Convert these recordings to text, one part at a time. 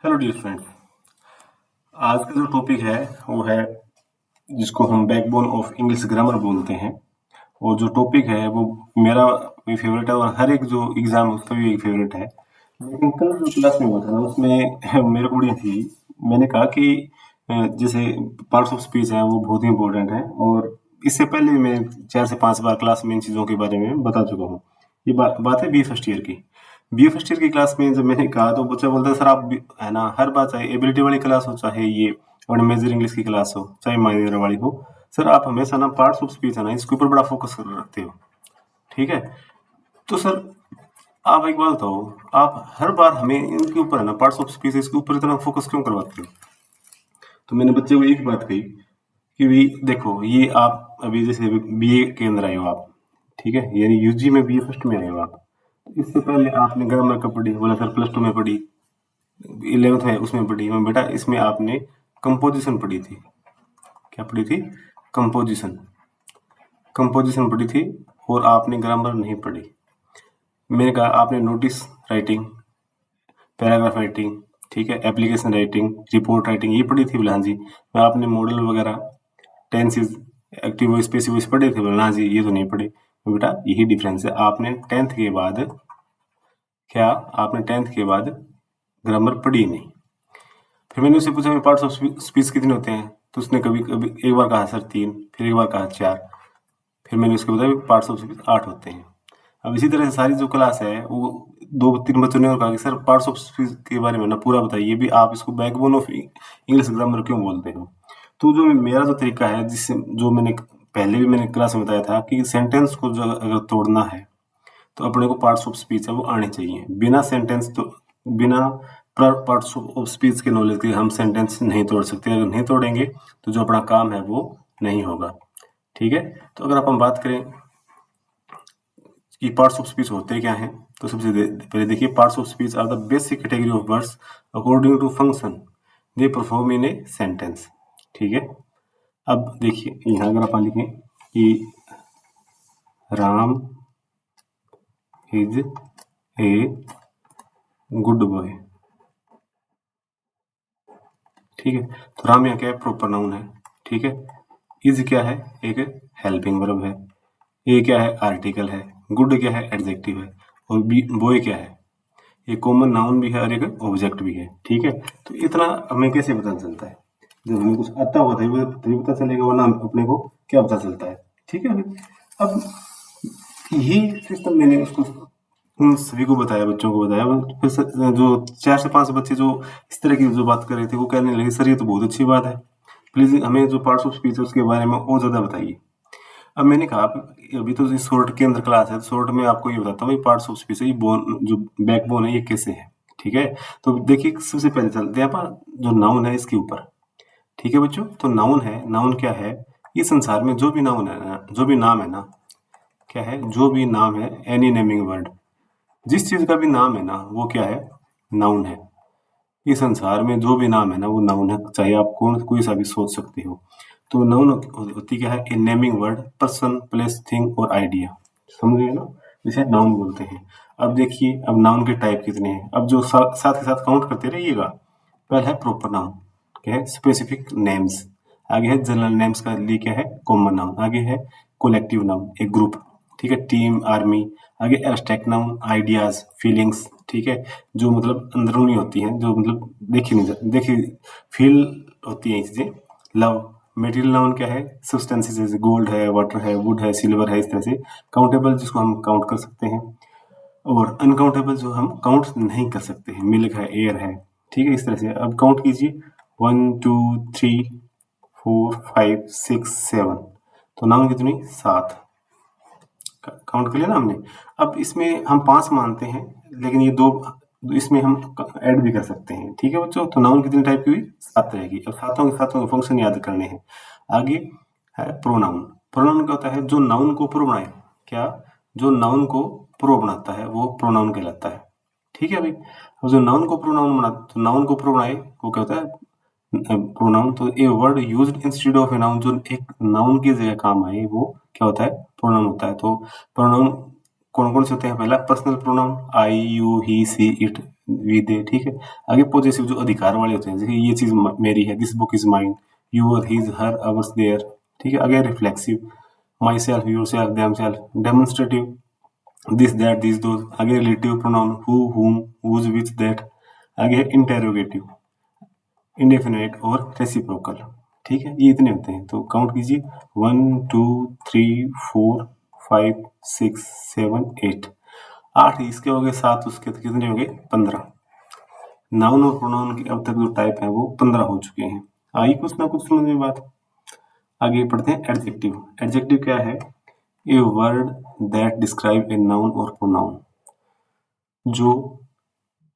Hello dear friends. आज का जो टॉपिक है वो है जिसको हम बैकबोन ऑफ इंग्लिश ग्रामर बोलते हैं। और जो टॉपिक है वो मेरा भी फेवरेट है और हर एक जो एग्जाम है उसका भी एक फेवरेट है। लेकिन कल जो क्लास में हुआ था ना उसमें मेरे को थी। मैंने कहा कि जैसे पार्ट्स ऑफ स्पीच है वो बहुत ही इंपॉर्टेंट है और इससे पहले भी मैं 4 से 5 बार क्लास में इन चीज़ों के बारे में बता चुका हूँ। ये बात है बी फर्स्ट ईयर की। बी फर्स्ट ईयर की क्लास में जब मैंने कहा तो बच्चा बोलता है सर आप है ना हर बात चाहे एबिलिटी वाली क्लास हो चाहे ये और मेजर इंग्लिश की क्लास हो चाहे माइनर वाली हो, सर आप हमेशा ना पार्ट्स ऑफ स्पीच है ना इसके ऊपर बड़ा फोकस कर रखते हो। ठीक है, तो सर आप एक बात बताओ, आप हर बार हमें इनके ऊपर है ना पार्ट्स ऑफ स्पीच इसके ऊपर इतना फोकस क्यों करवाते हो? तो मैंने बच्चे को एक बात कही कि भाई देखो ये आप अभी जैसे बीए के अंदर आए हो आप, ठीक है, यानी यूजी में बीए फर्स्ट में आए हो आप। इससे पहले आपने ग्रामर का पढ़ी, बोला सर प्लस टू में पढ़ी, 11th में उसमें पढ़ी। मैं बेटा इसमें आपने कंपोजिशन पढ़ी थी। क्या पढ़ी थी? कंपोजिशन। कंपोजिशन पढ़ी थी और आपने ग्रामर नहीं पढ़ी। मैंने कहा आपने नोटिस राइटिंग, पैराग्राफ राइटिंग, ठीक है, एप्लीकेशन राइटिंग, रिपोर्ट राइटिंग ये पढ़ी थी? बोला हाँ जी। मैं आपने मॉडल वगैरह, tenses, active voice passive voice पढ़े थे? बोला हाँ जी। ये तो नहीं पढ़े। तो बेटा यही डिफरेंस है, आपने 10th के बाद क्या आपने 10th के बाद ग्रामर पढ़ी नहीं। फिर मैंने उससे पूछा पार्ट्स ऑफ स्पीच कितने होते हैं? तो उसने कभी कभी एक बार कहा सर 3, फिर एक बार कहा 4। फिर मैंने उसको बताया पार्ट्स ऑफ स्पीच 8 होते हैं। अब इसी तरह से सारी जो क्लास है वो 2-3 बच्चों ने और कहा कि सर पार्ट्स ऑफ स्पीच के बारे में ना पूरा बताइए भी, आप इसको बैकबोन ऑफ इंग्लिश ग्रामर क्यों बोलते हो? तो जो मेरा जो तरीका है जिससे जो मैंने पहले भी मैंने क्लास में बताया था कि सेंटेंस को जो अगर तोड़ना है तो अपने को पार्ट्स ऑफ स्पीच है वो आने चाहिए। बिना सेंटेंस तो बिना पार्ट्स ऑफ स्पीच के नॉलेज के हम सेंटेंस नहीं तोड़ सकते। अगर नहीं तोड़ेंगे तो जो अपना काम है वो नहीं होगा। ठीक है, तो अगर आप हम बात करें कि पार्ट्स ऑफ स्पीच होते क्या हैं, तो सबसे पहले देखिए parts of speech are the basic category of words according to function they perform in a sentence. ठीक है, अब देखिए यहाँ अगर आप लिखें कि Ram is a good boy. ठीक है, तो राम यहाँ क्या है? प्रॉपर नाउन है। ठीक है, इज क्या है? एक हेल्पिंग वर्ब है। ए क्या है? आर्टिकल है। गुड क्या है? एडजेक्टिव है। और बी बॉय क्या है? ये कॉमन नाउन भी है और एक ऑब्जेक्ट भी है। ठीक है, तो इतना हमें कैसे पता चलता है? जब हमें कुछ आता हुआ तभी पता चलेगा, वरना अपने को क्या पता चलता है? ठीक है, अब यही सिस्टम मैंने उसको उन सभी को बताया, बच्चों को बताया। फिर जो 4 से 5 बच्चे जो इस तरह की जो बात कर रहे थे वो कहने लगे सर ये तो बहुत अच्छी बात है, प्लीज हमें जो पार्ट्स ऑफ स्पीच है उसके बारे में और ज्यादा बताइए। अब मैंने कहा अभी तो इस शॉर्ट के अंदर क्लास है, शॉर्ट में आपको ये बताता हूँ पार्ट्स ऑफ स्पीच है, ये बोन जो बैकबोन है ये कैसे है। ठीक है, तो देखिए सबसे पहले चलते हैं अपन जो नाउन है इसके ऊपर। ठीक है बच्चों, तो नाउन है, नाउन क्या है? ये संसार में जो भी नाउन है ना, जो भी नाम है ना, क्या है? जो भी नाम है, एनी नेमिंग वर्ड, जिस चीज का भी नाम है ना वो क्या है? नाउन है। इस संसार में जो भी नाम है ना वो नाउन है, चाहे आप कौन कोई सा भी सोच सकते हो। तो नाउन होती क्या है? A naming word, person, place, thing और आइडिया। समझ गए ना, जिसे नाउन बोलते हैं। अब देखिए अब नाउन के टाइप कितने हैं, अब जो साथ के साथ काउंट करते रहिएगा। पहला है प्रॉपर नाउन, क्या है? Specific names. आगे है जनरल नेम्स का लिए क्या है? Common noun. आगे है कोलेक्टिव नाउन, एक ग्रुप। ठीक है, टीम, आर्मी। आगे एब्स्ट्रैक्ट नाउन, आइडियाज, फीलिंग्स। ठीक है, जो मतलब अंदरूनी होती हैं, जो मतलब देखी फील होती हैं चीजें। लव। मेटेरियल नाउन क्या है? सब्सटेंसेस, जैसे गोल्ड है, वाटर है, वुड है, सिल्वर है, इस तरह से। काउंटेबल जिसको हम काउंट कर सकते हैं, और अनकाउंटेबल जो हम काउंट नहीं कर सकते हैं, मिल्क है, एयर है। ठीक है, इस तरह से अब काउंट कीजिए 1 2 3 4 5 6 7। तो नाउन कितनी? 7 काउंट कर लिया ना हमने। अब इसमें हम 5 मानते हैं, लेकिन ये 2 इसमें हम ऐड भी कर सकते हैं। ठीक है बच्चों, तो नाउन कितने टाइप की हुई? 7 रहेगी। अब सातों के सातों फंक्शन याद करने हैं। आगे है प्रोनाउन। प्रोनाउन क्या होता है? जो नाउन को प्रो बनाए। क्या? जो नाउन को प्रो बनाता है वो प्रोनाउन कहलाता है। ठीक है भाई, अब जो नाउन को प्रोनाउन बना, तो नाउन को प्रो बनाए वो क्या होता है? प्रोनाउन। तो a word used instead of a noun, जो एक नाउन की जगह काम आए वो क्या होता है? प्रोनाउन होता है। तो प्रोनाउन कौन कौन से होते हैं? पहला personal pronoun, I, you, he, she, it, we they, ठीक है। आगे पॉजेसिव जो अधिकार वाले होते हैं, जैसे ये चीज मेरी है, this book is mine, your, his, her, ours, their, ठीक है। आगे reflexive, myself, yourself, themself. Demonstrative, this, that, this, those. आगे relative pronoun, who, whom, whose, which, that. आगे इंटेरोगेटिव, इंडेफिनाइट और रेसिप्रोकल, ठीक है। ये इतने होते हैं, तो काउंट कीजिए, 1 2 3 4 5 6 7 8। 8 इसके हो गए, 7 उसके, तो कितने हो गए? 15। नाउन और प्रोनाउन के अब तक जो टाइप है वो 15 हो चुके हैं। आई कुछ ना कुछ समझ में बात। आगे पढ़ते हैं एडजेक्टिव। एडजेक्टिव क्या है? A word that describe a noun और प्रोनाउन, जो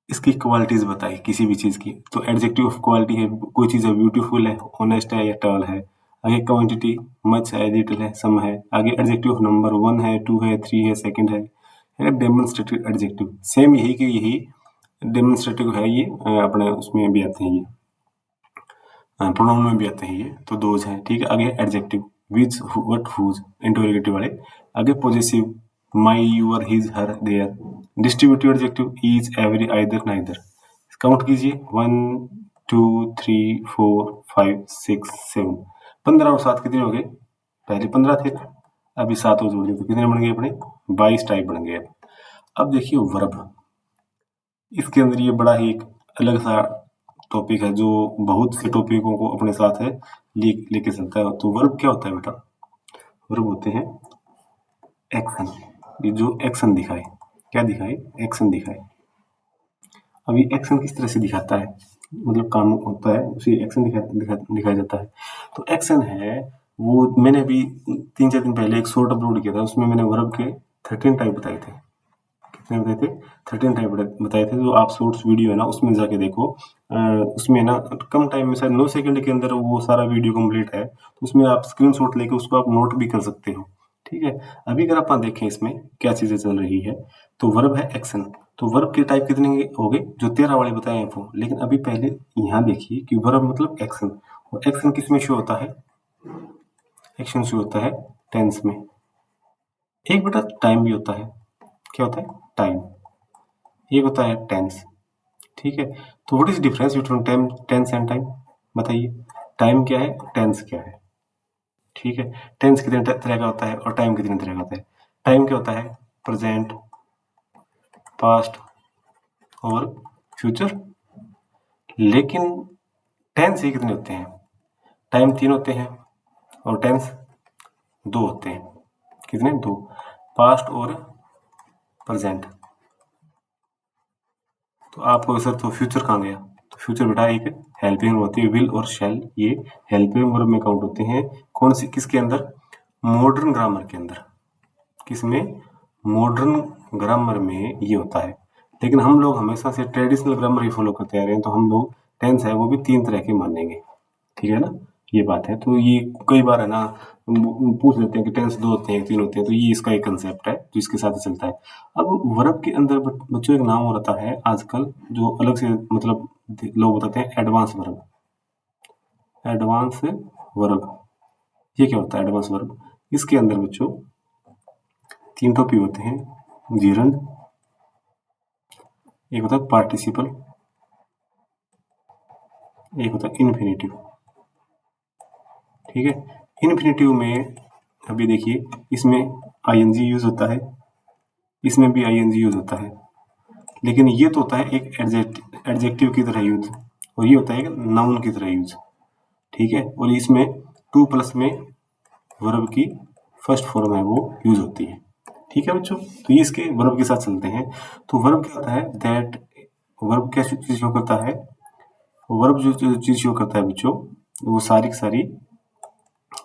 इसकी क्वालिटीज बताए किसी भी चीज की। तो एडजेक्टिव ऑफ क्वालिटी है, कोई चीज है ब्यूटीफुल है, ऑनेस्ट है या टॉल है। आगे क्वांटिटी, मच है, लिटिल है, सम है। आगे एडजेक्टिव ऑफ नंबर, 1 है, 2 है, 3 है, सेकंड है। डेमोन्स्ट्रेटिव एडजेक्टिव, सेम यही कि यही डेमोन्स्ट्रेटिव है, ये अपने उसमें भी आते हैं, ये प्रोनाउन में भी आते हैं ये, तो दोज हैं, ठीक है। आगे adjective, which, what, whose, interrogative वाले। आगे possessive, my, your, his, her, their. Distributive adjective, each, every, either, neither. Count कीजिए, 1 2 3 4 5 6 7। 15 और 7 कितने हो गए? पहले 15 थे, अभी 7 और जोड़ दिए तो कितने बन गए अपने? 22 टाइप बन गए। अब देखिए वर्ब, इसके अंदर ये बड़ा ही एक अलग सा टॉपिक है, जो बहुत से टॉपिकों को अपने साथ है लेके चलता है। तो वर्ब क्या होता है बेटा? वर्ब होते हैं एक्शन, ये जो एक्शन दिखाए, क्या दिखाए? एक्शन दिखाए। अब ये एक्शन किस तरह से दिखाता है, मतलब काम होता है उसे एक्शन दिखाया जाता है। तो एक्शन है वो, मैंने अभी 3-4 दिन पहले एक शॉर्ट अपलोड किया था, उसमें मैंने वर्ब के 13 टाइप बताए थे। कितने बताए थे? 13 टाइप बताए थे। जो आप शॉर्ट्स वीडियो है ना, उसमें जाके देखो। उसमें ना कम टाइम में, शायद 9 सेकंड के अंदर वो सारा वीडियो कंप्लीट है, तो उसमें आप स्क्रीनशॉट लेके उसको आप नोट भी कर सकते हो, ठीक है। अभी अगर आप देखें इसमें क्या चीजें चल रही है, तो वर्ब है एक्शन। तो वर्ब के टाइप कितने हो गए? जो 13 वाले बताए हैं वो। लेकिन अभी पहले यहाँ देखिए कि वर्ब मतलब एक्शन, और एक्शन किस में शो होता है? एक्शन शो होता है टेंस में। एक बेटा टाइम भी होता है, क्या होता है? टाइम। एक होता है टेंस, ठीक है। तो what is difference between tense and time? बताइए, टाइम क्या है, टेंस क्या है? ठीक है। टेंस कितने तरह का होता है और टाइम कितने तरह का होता है? टाइम क्या होता है? प्रेजेंट, पास्ट और फ्यूचर। लेकिन टेंस ही कितने होते हैं? टाइम 3 होते हैं और टेंस 2 होते हैं। कितने? 2। पास्ट और प्रेजेंट। तो आपको सर तो फ्यूचर कहाँ गया? तो फ्यूचर बेटा एक हेल्पिंग वर्ब होती है, विल और शैल, ये हेल्पिंग वर्ब में काउंट होते हैं। कौन सी, किसके अंदर? मॉडर्न ग्रामर के अंदर। किसमें? मॉडर्न ग्रामर में ये होता है। लेकिन हम लोग हमेशा से ट्रेडिशनल ग्रामर ही फॉलो करते आ रहे हैं, तो हम लोग टेंस है वो भी 3 तरह के मानेंगे, ठीक है ना। ये बात है। तो ये कई बार है ना पूछ लेते हैं कि टेंस 2 होते हैं 3 होते हैं, तो ये इसका एक कंसेप्ट है जो इसके साथ चलता है। अब वर्ब के अंदर बच्चों एक नाम होता है आजकल, जो अलग से मतलब लोग बताते हैं, एडवांस वर्ब। एडवांस वर्ब, ये क्या होता है एडवांस वर्ब? इसके अंदर बच्चों 3 टॉपिक होते हैं, जीरंड, एक होता है पार्टिसिपल, एक होता है इन्फिनेटिव, ठीक है। इन्फिनेटिव में अभी देखिए, इसमें आईएनजी यूज होता है, इसमें भी आईएनजी यूज होता है। लेकिन ये तो होता है एक एडजेक्टिव की तरह यूज, और ये होता है एक नाउन की तरह यूज, ठीक है। और इसमें 2 प्लस में वर्ब की फर्स्ट फॉर्म है वो यूज होती है, ठीक है बच्चों। तो ये इसके वर्ब के साथ चलते हैं। तो वर्ब क्या होता है? दैट, वर्ब क्या चीज शो करता है? वर्ब जो चीज शो करता है बच्चों, वो सारी की सारी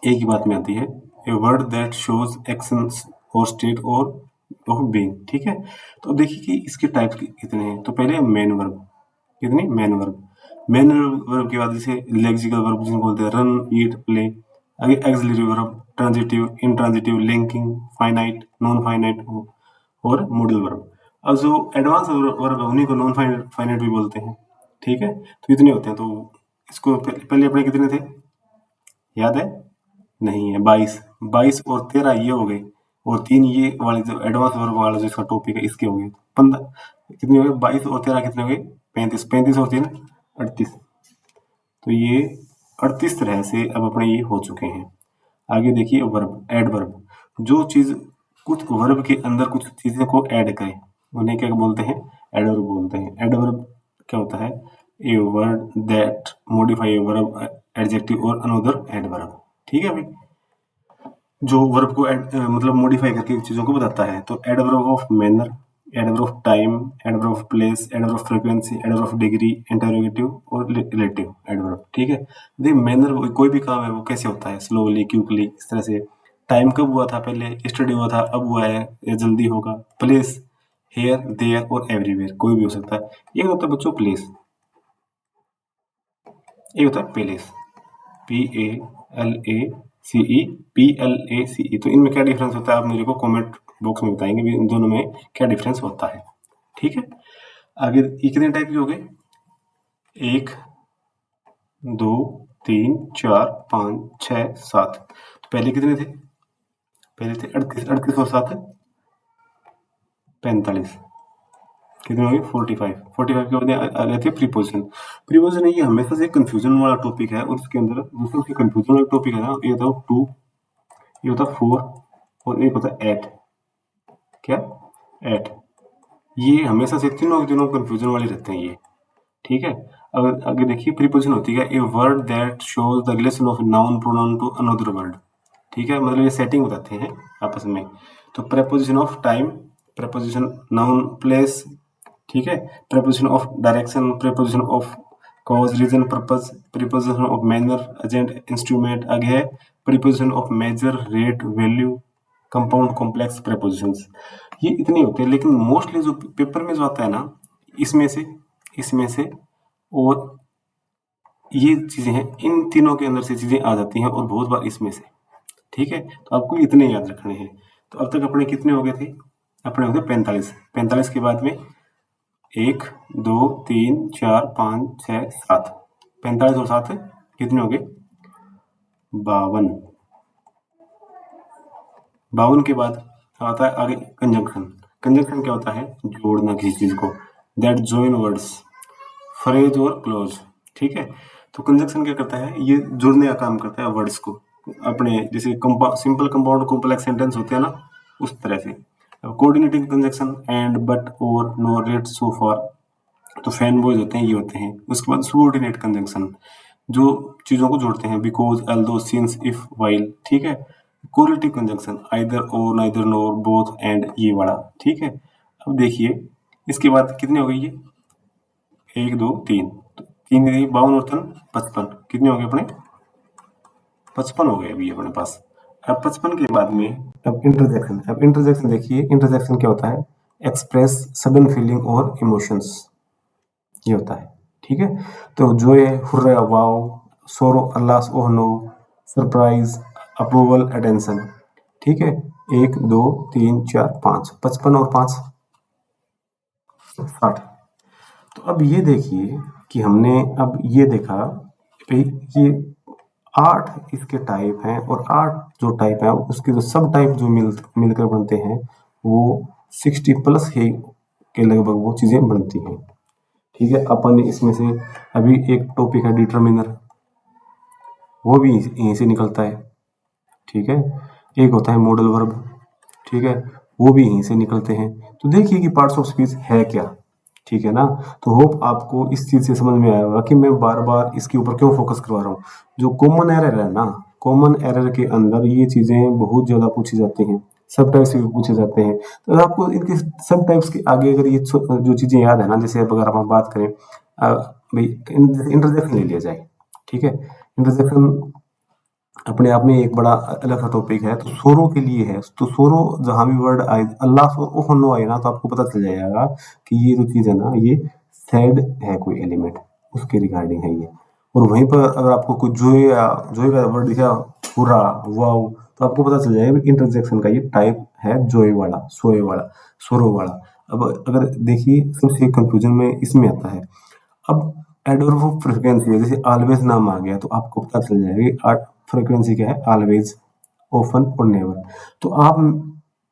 एक ही बात में आती है। A word that shows actions और स्टेट और ऑफ बीइंग, ठीक है। तो देखिए कि इसके टाइप्स कितने हैं। तो पहले मेन वर्ब, कितने? Main verb. मेन वर्ब के बाद जैसे लेक्सिकल वर्ब जिनको बोलते हैं, रन, ईट, प्ले। आगे axillary verb, transitive, intransitive, linking, finite, non finite और मॉडल वर्ब। अब जो एडवांस वर्ब है उन्हीं को नॉन फाइनाइट भी बोलते हैं, ठीक है। तो इतने होते हैं। तो इसको पहले अपने कितने थे, याद है? नहीं है, 22। 22 और 13 ये हो गए, और 3 ये वाले जो एडवांस वर्ब वाला जो इसका टॉपिक है इसके हो गए 15। कितने हो गए 22 और 13 कितने हो गए 35, 35 और 3 38। तो ये 38 तरह से अब अपने ये हो चुके हैं। आगे देखिए वर्ब, एडवर्ब, जो चीज कुछ वर्ब के अंदर कुछ चीजें को ऐड करे उन्हें क्या बोलते हैं, एडवर्ब बोलते हैं। एडवर्ब क्या होता है, a word that modify a verb adjective और अनदर एडवर्ब। ठीक है भाई, जो वर्ब को मतलब मॉडिफाई करके चीजों को बताता है। तो adverb of manner, adverb of time, adverb of place, adverb of frequency, adverb of degree, interrogative और रिलेटिव एडवर्ब। ठीक है, देखिए मैनर कोई भी काम है वो कैसे होता है, स्लोली, क्विकली, इस तरह से। टाइम कब हुआ था, पहले यस्टरडे हुआ था, अब हुआ है या जल्दी होगा। प्लेस, हेयर, देयर और एवरीवेयर, कोई भी हो सकता है। एक होता है बच्चों प्लेस, एक होता है पेलेस, PALACE, PLACE। तो इनमें क्या डिफरेंस होता है आप मेरे को कमेंट बॉक्स में बताएंगे भी इन दोनों में क्या डिफरेंस होता है। ठीक है, आगे ये कितने टाइप के हो गए, 1 2 3 4 5 6 7। तो पहले कितने थे, पहले थे 38, 38 और 7 45, कितने हो गए 45, 45 के बाद आ गए थे प्रीपोजिशन। प्रीपोजिशन ये हमेशा से कंफ्यूजन वाला टॉपिक है, और उसके अंदर दूसरा उसके कंफ्यूजन वाला टॉपिक है ना, ये होता है 2, ये होता है 4 और एक होता है 8। क्या, 8। ये हमेशा से तीनों के तीनों कंफ्यूजन वाले रहते हैं ये। ठीक है, अगर आगे देखिए प्रीपोजिशन होती है a word that shows the relation of noun pronoun to another word. ठीक है, मतलब ये सेटिंग बताते हैं आपस में। तो preposition of time, preposition noun place, ठीक है, preposition of direction, preposition of cause reason purpose, preposition of manner agent instrument. आगे है preposition of measure rate value, compound complex prepositions. ये इतने होते हैं, लेकिन मोस्टली जो पेपर में जो आता है ना, इसमें से और ये चीजें हैं, इन तीनों के अंदर से चीजें आ जाती हैं और बहुत बार इसमें से। ठीक है, तो आपको इतने याद रखने हैं। तो अब तक अपने कितने हो गए थे, अपने हो गए 45। 45 के बाद में 1 2 3 4 5 6 7, 45 और 7 कितने हो गए 52। 52 के बाद आता है आगे कंजंक्शन। कंजंक्शन क्या होता है, जोड़ना किसी चीज को, दैट जॉइन वर्ड्स, फ्रेज और क्लोज। ठीक है, तो कंजंक्शन क्या करता है, ये जोड़ने का काम करता है वर्ड्स को अपने, जैसे सिंपल कंपाउंड कॉम्प्लेक्स सेंटेंस होते हैं ना, उस तरह से। कोऑर्डिनेटिंग कंजंक्शन एंड, बट, और, नॉर, रेट, सो फॉर, तो फैन बॉयज होते हैं, ये होते हैं। उसके बाद subordinate कंजंक्शन, जो चीजों को जोड़ते हैं, because, although, since, if, while। ठीक है, कोरिलेटिव कंजंक्शन, आइदर, और, नाइदर, नोर, बोथ, एंड, ये वाला। ठीक है, अब देखिए इसके बाद कितने हो गए ये, 1 2 3, तो 3 52 और 3 55, कितने हो गए अपने 55 हो गए अभी अपने पास। अब 55 के बाद में अब इंटरजेक्शन। अब इंटरजेक्शन देखिए, इंटरजेक्शन क्या होता है, एक्सप्रेस सडन फीलिंग और इमोशंस, ये होता है। ठीक है, तो जोए, hurrah, wow, sorrow, alas, oh no, surprise, approval, attention. ठीक है, 1 2 3 4 5, 55 और 5 60। तो अब ये देखिए कि हमने अब ये देखा भाई, ये 8 इसके टाइप हैं, और 8 जो टाइप है उसके जो सब टाइप जो मिलकर बनते हैं वो 60 प्लस है के लगभग वो चीजें बनती हैं। ठीक है, अपन इसमें से अभी एक टॉपिक है डिटर्मिनर, वो भी यहीं से निकलता है। ठीक है, एक होता है मॉडल वर्ब, ठीक है, वो भी यहीं से निकलते हैं। तो देखिए कि पार्ट्स ऑफ स्पीच है क्या। ठीक है ना, तो होप आपको इस चीज से समझ में आया होगा कि मैं बार बार इसके ऊपर क्यों फोकस करवा रहा हूँ। जो कॉमन एरर है ना, कॉमन एरर के अंदर ये चीजें बहुत ज्यादा पूछी जाती हैं, सब टाइप्स के पूछे जाते हैं। तो आपको इनके सब टाइप्स के आगे अगर ये जो चीजें याद है ना, जैसे अब अगर आप बात करें भाई इंटरजेक्शन ले लिया जाए। ठीक है, इंटरजेक्शन अपने आप में एक बड़ा अलग सा टॉपिक है। तो सोरो के लिए है, तो सोरो जहां भी वर्ड आए, अल्लाह सो ओह नो आए ना, तो आपको पता चल जाएगा कि ये जो चीज है ना, ये सैड है, कोई एलिमेंट उसके रिगार्डिंग है ये। और वहीं पर अगर आपको कुछ जोय का वर्ड दिखा, हुर्रा, वाओ, तो आपको पता चल जाएगा इंटरजेक्शन का ये टाइप है, जोय वाला, सोए वाला, सोरो वाला। अब अगर देखिए सबसे कंफ्यूजन में इसमें आता है। अब एडवर्ब ऑफ फ्रीक्वेंसी है, जैसे ऑलवेज नाम आ गया तो आपको पता चल जाएगा फ्रीक्वेंसी क्या है, ऑलवेज, ऑफन और नेवर। तो आप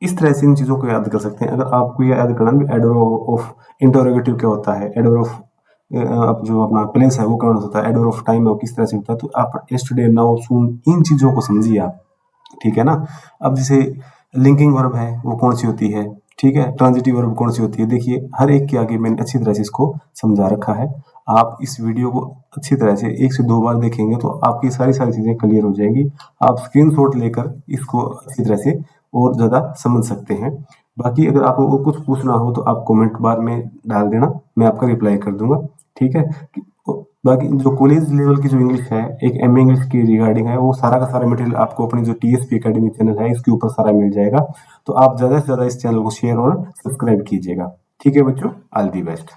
इस तरह से इन चीज़ों को याद कर सकते हैं। अगर आपको ये याद करना भी एडवर ऑफ इंटरोगेटिव क्या होता है, एडवर ऑफ अब जो अपना प्लेस है वो कौन होता है, एडवर ऑफ टाइम है वो किस तरह से होता है, तो आप यस्टरडे, नाउ, सून इन चीज़ों को समझिए आप, ठीक है ना। अब जैसे लिंकिंग वर्ब है वो कौन सी होती है, ठीक है, ट्रांजिटिव वर्ब कौन सी होती है, देखिए हर एक के आगे मैंने अच्छी तरह से इसको समझा रखा है। आप इस वीडियो को अच्छी तरह से 1 से 2 बार देखेंगे तो आपकी सारी चीज़ें क्लियर हो जाएँगी। आप स्क्रीनशॉट लेकर इसको अच्छी तरह से और ज़्यादा समझ सकते हैं। बाकी अगर आपको और कुछ पूछना हो तो आप कमेंट बार में डाल देना, मैं आपका रिप्लाई कर दूँगा, ठीक है। बाकी जो कॉलेज लेवल की जो इंग्लिश है, एक एमए इंग्लिश की रिगार्डिंग है, वो सारा का सारा मटेरियल आपको अपनी जो टीएसपी एकेडमी चैनल है, इसके ऊपर सारा मिल जाएगा। तो आप ज़्यादा से ज़्यादा इस चैनल को शेयर और सब्सक्राइब कीजिएगा। ठीक है बच्चों, ऑल दी बेस्ट।